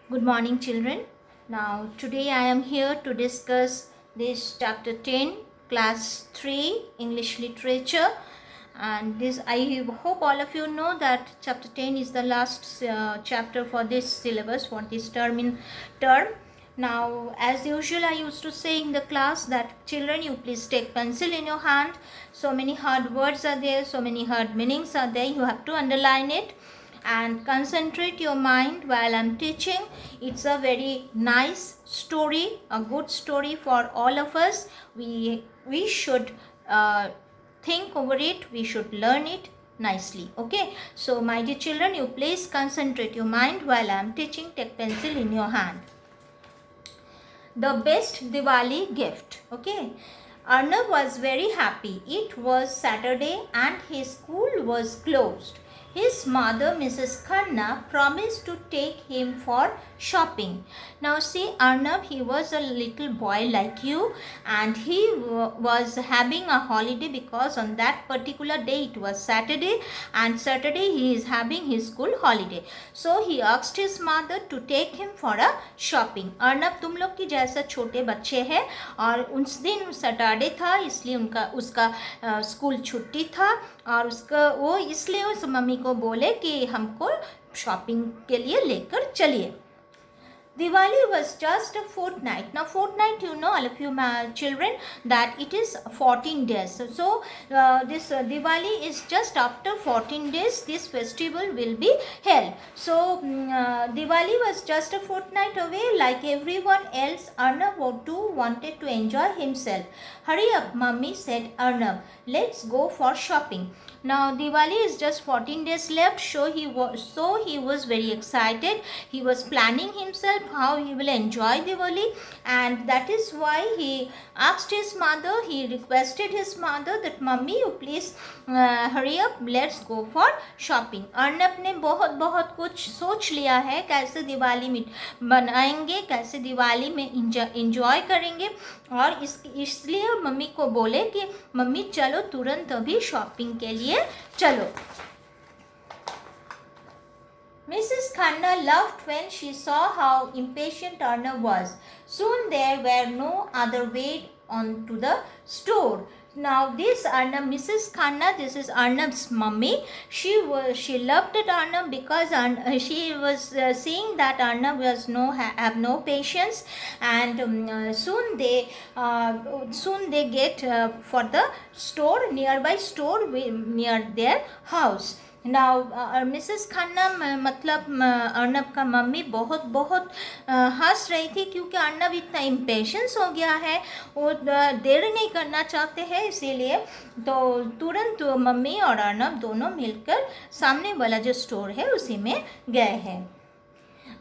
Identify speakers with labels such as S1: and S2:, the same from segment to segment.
S1: Good morning, children. Now, today I am here to discuss this chapter 10, class 3, English literature. And this, I hope all of you know that chapter 10 is the last chapter for this syllabus, for this term. Now, as usual, I used to say in the class that children, you please take pencil in your hand. So many hard words are there, so many hard meanings are there. You have to underline it and concentrate your mind while I'm teaching. It's a very nice story, a good story for all of us. We should think over it, we should learn it nicely. Okay, so my dear children, you please concentrate your mind while I'm teaching. Take pencil in your hand. The best Diwali gift. Okay, Arnav was very happy. It was Saturday and his school was closed. His mother, Mrs. Khanna, promised to take him for shopping. Now see, Arnav, he was a little boy like you, and he was having a holiday because on that particular day it was Saturday, and Saturday he is having his school holiday. So he asked his mother to take him for a shopping. Arnab तुम लोग की जैसा छोटे बच्चे हैं और उस दिन सैटरडे था, इसलिए उसका स्कूल छुट्टी था और उसका वो इसलिए उस मम्मी को बोले कि हमको शॉपिंग के लिए लेकर चलिए. Diwali was just a fortnight. Now fortnight, you know, all of you children, that it is 14 days. So this Diwali is just after 14 days this festival will be held. So Diwali was just a fortnight away. Like everyone else, Arnav too wanted to enjoy himself. Hurry up, mummy, said Arnav. Let's go for shopping. Now Diwali is just 14 days left, so he was very excited. He was planning himself how he will enjoy Diwali, and that is why he asked his mother, he requested his mother that mummy, you please hurry up, let's go for shopping. Arnab ने बहुत कुछ सोच लिया है कैसे दिवाली में बनाएंगे, कैसे दिवाली में इंजॉय करेंगे, और इसलिए मम्मी को बोले कि मम्मी चलो तुरंत अभी शॉपिंग के लिए चलो. Mrs. Khanna laughed when she saw how impatient Arnav was. Soon there were no other way on to the store. Now this Arnav, Mrs. Khanna, this is Arnav's mummy. She loved at Arnav because she was seeing that Arnav was have no patience, and soon they get for the store, nearby store near their house. Now Mrs Khanna मतलब अर्नब का mummy बहुत हंस रही थी क्योंकि अर्नब इतना impatience हो गया है, वो देर नहीं करना चाहते हैं, इसीलिए तो तुरंत मम्मी और अर्नब दोनों मिलकर सामने वाला जो स्टोर है उसी में गए हैं.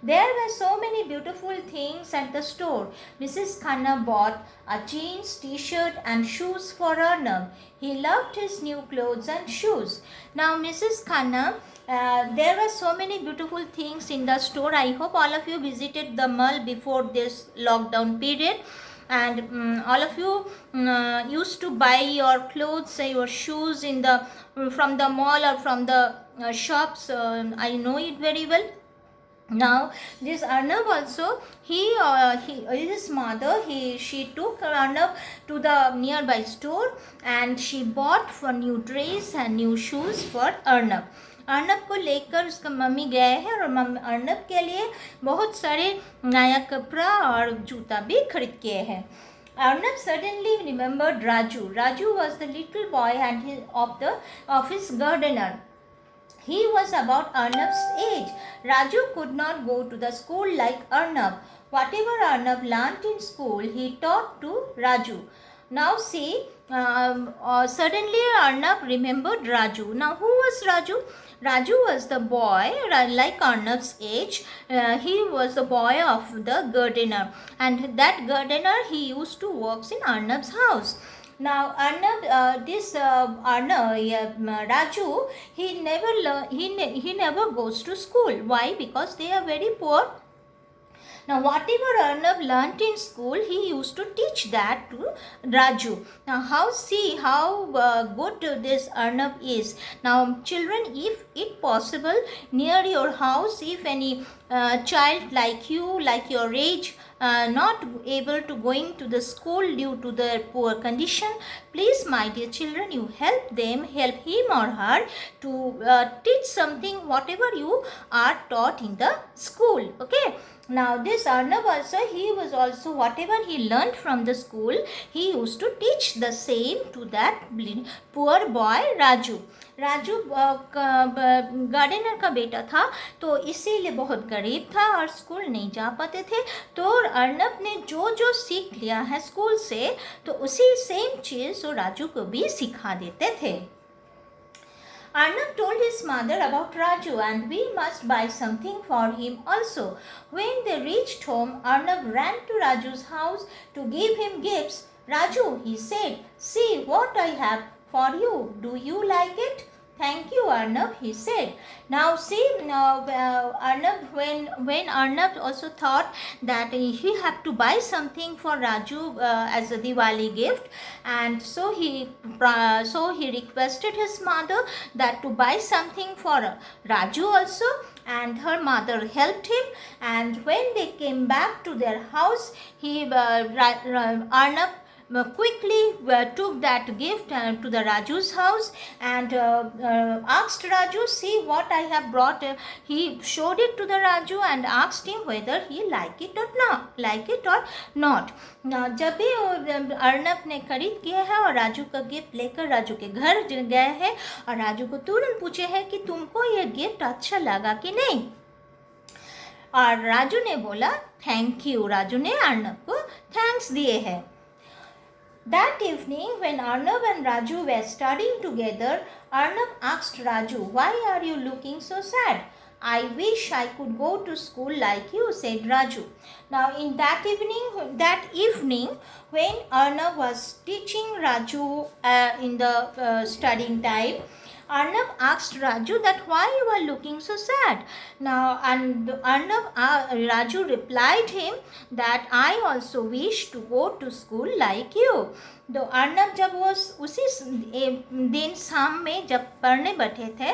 S1: There were so many beautiful things at the store. Mrs. Khanna bought a jeans, t-shirt and shoes for Arnav. He loved his new clothes and shoes. Now Mrs. Khanna, there were so many beautiful things in the store. I hope all of you visited the mall before this lockdown period. And all of you used to buy your clothes, your shoes from the mall or from the shops. I know it very well. Now this Arnav also, his mother, she took Arnav to the nearby store and she bought for new dress and new shoes for Arnav. Arnab को लेकर उसका mummy गए हैं और अर्नब के लिए बहुत सारे नया कपड़ा और जूता भी खरीद के हैं. Arnav suddenly remembered Raju. Raju was the little boy and of his gardener. He was about Arnav's age. Raju could not go to the school like Arnav. Whatever Arnav learnt in school, he taught to Raju. Now see, suddenly Arnav remembered Raju. Now who was Raju? Raju was the boy like Arnav's age. He was the boy of the gardener, and that gardener he used to work in Arnav's house. Now Arnav, Raju, he never goes to school. Why? Because they are very poor. Now whatever Arnav learnt in school, he used to teach that to Raju. Now see how good this Arnav is. Now children, if it possible, near your house, if any child like you, like your age, not able to going to the school due to their poor condition, please my dear children, you help them, help him or her to teach something whatever you are taught in the school. Okay. Now this Arnab also, he was also whatever he learned from the school, he used to teach the same to that poor boy Raju. Raju gardener का बेटा था, तो इसीलिए बहुत गरीब था और school नहीं जा पाते थे। तो अर्नब ने जो जो सीख लिया है स्कूल से, तो उसी सेम चीज़ वो राजू को भी सिखा देते थे। Arnab told his mother about Raju and we must buy something for him also. When they reached home, Arnab ran to Raju's house to give him gifts. Raju, he said, see what I have for you. Do you like it? Thank you, Arnab, he said. Now see, Arnab, when Arnab also thought that he had to buy something for Raju as a Diwali gift, and so he requested his mother that to buy something for Raju also, and her mother helped him. And when they came back to their house, Arnab quickly took that gift to the Raju's house and asked Raju, see what I have brought. He showed it to the Raju and asked him whether he like it or not. जब भी अर्नब ने खरीद किया है और राजू का gift लेकर राजू के घर गए हैं और राजू को तुरंत पूछे है कि तुमको ये गिफ्ट अच्छा लगा कि नहीं, और राजू ने बोला थैंक यू। राजू ने अर्नब को थैंक्स दिए हैं। That evening, when Arnab and Raju were studying together, Arnab asked Raju, why are you looking so sad? I wish I could go to school like you, said Raju. Now, in that evening, when Arnab was teaching Raju in the studying time, Arnab asked Raju that why you are looking so sad. Now, and Raju replied him that I also wish to go to school like you. तो अर्नब जब वो उसी दिन शाम में जब पढ़ने बैठे थे,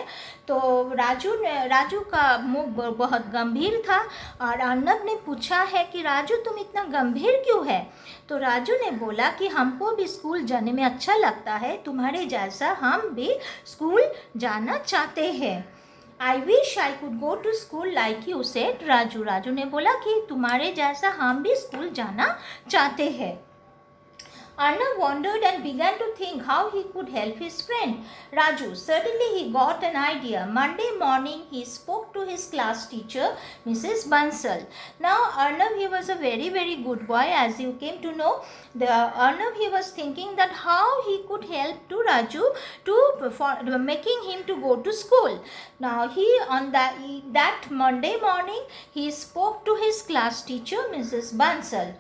S1: तो राजू का मुंह बहुत गंभीर था और अर्नब ने पूछा है कि राजू तुम इतना गंभीर क्यों है? तो राजू ने बोला कि हमको भी स्कूल जाने में अच्छा लगता है, तुम्हारे जैसा हम भी स्कूल जाना चाहते हैं। I wish I could go to school like you, said Raju. Raju ने बोला कि तुम्हारे जैसा हम भी स्कूल जाना चाहते हैं। Arnab wondered and began to think how he could help his friend Raju. Suddenly he got an idea. Monday morning he spoke to his class teacher, Mrs. Bansal. Now Arnab, he was a very, very good boy, as you came to know. Arnab, he was thinking that how he could help to Raju for making him to go to school. Now on that Monday morning he spoke to his class teacher, Mrs. Bansal.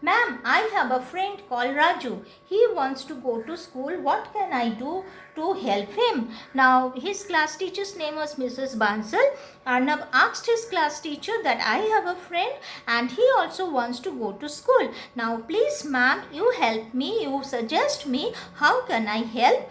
S1: Ma'am, I have a friend called Raju. He wants to go to school. What can I do to help him? Now, his class teacher's name was Mrs. Bansal. Arnab asked his class teacher that I have a friend and he also wants to go to school. Now, please ma'am, you help me, you suggest me, how can I help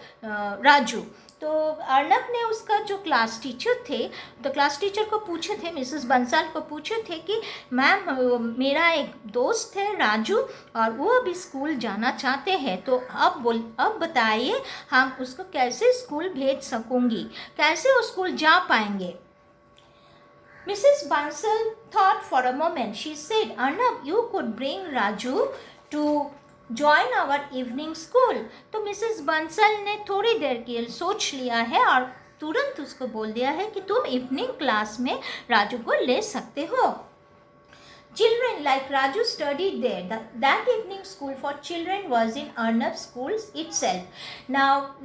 S1: Raju? तो अर्नब ने उसका जो class teacher थे, तो class teacher को पूछे थे, Mrs Bansal को पूछे थे कि मैम मेरा एक दोस्त है राजू और वो अभी स्कूल जाना चाहते हैं, तो अब बताइए हम उसको कैसे स्कूल भेज सकूँगी, कैसे वो स्कूल जा पाएंगे। Mrs. Bansal thought for a moment. She said, Arnab, you could bring Raju to join our evening school. तो मिसेस बंसल ने थोड़ी देर के सोच लिया है और तुरंत उसको बोल दिया है कि तुम इवनिंग क्लास में राजू को ले सकते हो। Children like Raju studied there. That evening school for children was in Arnab schools itself. Now,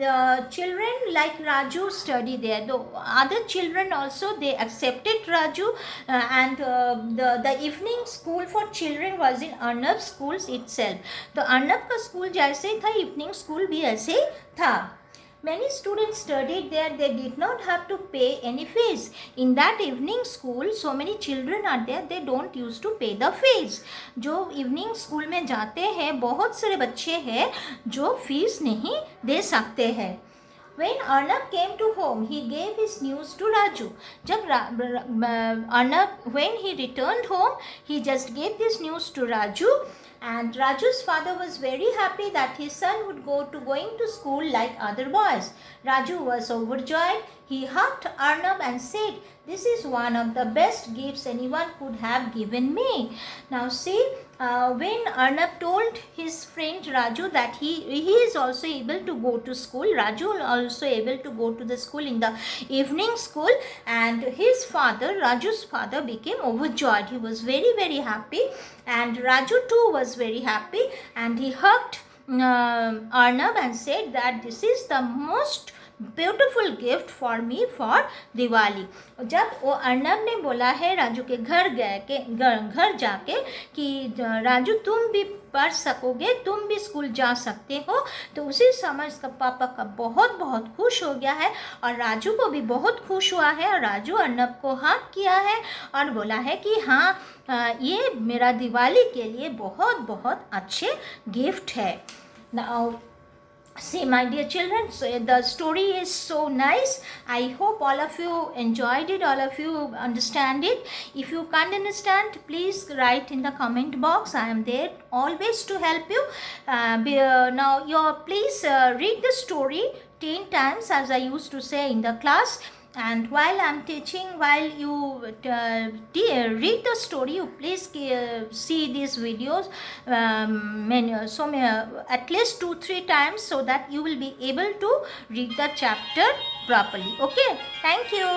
S1: children like Raju studied there. The other children also, they accepted Raju and the evening school for children was in Arnab schools itself. तो अर्नब का school जैसे ही था, evening school भी ऐसे ही था। Many students studied there. They did not have to pay any fees. In that evening school, so many children are there. They don't used to pay the fees. जो evening school में जाते हैं, बहुत सारे बच्चे हैं जो फीस नहीं दे सकते हैं। When Arnab came to home, he gave his news to Raju. जब Arnab, when he returned home, he just gave this news to Raju, and Raju's father was very happy that his son would going to school like other boys. Raju was overjoyed. He hugged Arnab and said, "This is one of the best gifts anyone could have given me." Now see, when Arnab told his friend Raju that he is also able to go to school, Raju also able to go to the school in the evening school, and his father, Raju's father, became overjoyed. He was very, very happy, and Raju too was very happy, and he hugged Arnab and said that this is the most beautiful gift for me for Diwali. जब वो अर्नब ने बोला है राजू के घर गए के घर जाके कि राजू तुम भी पढ़ सकोगे, तुम भी स्कूल जा सकते हो, तो उसी समय उसका पापा का बहुत बहुत खुश हो गया है और राजू को भी बहुत खुश हुआ है. और राजू अर्नब को हाथ किया है और बोला है कि हाँ ये मेरा दिवाली के लिए बहुत बहुत अच्छे गिफ्ट है. Now, see, my dear children, so the story is so nice. I hope all of you enjoyed it, all of you understand it. If you can't understand, please write in the comment box. I am there always to help you. Now, please read the story 10 times, as I used to say in the class. And while I am teaching, while you read the story, you please see these videos at least 2-3 times, so that you will be able to read the chapter properly. Okay, thank you.